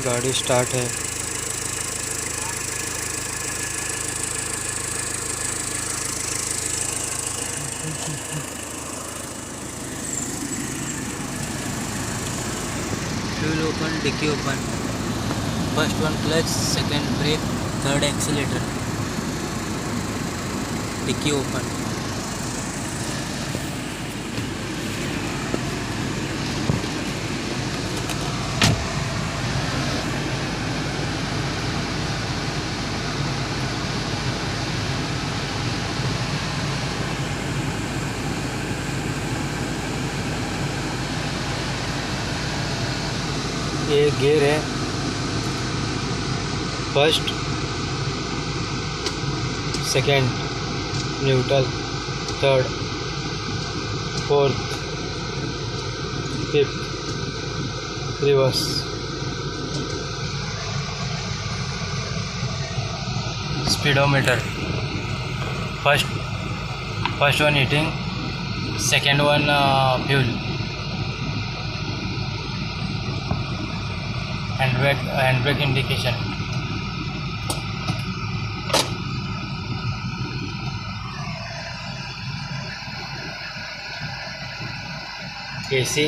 गाड़ी स्टार्ट है। Fuel open, dicky open, first one clutch, second brake, third accelerator, dicky open. ये gear है, first, second, neutral, third, fourth, fifth, reverse. Speedometer, first one heating, second one fuel, hand brake indication. AC,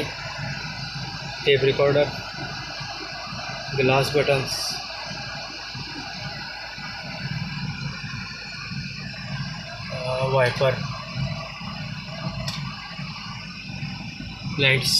tape recorder, glass buttons, wiper, lights.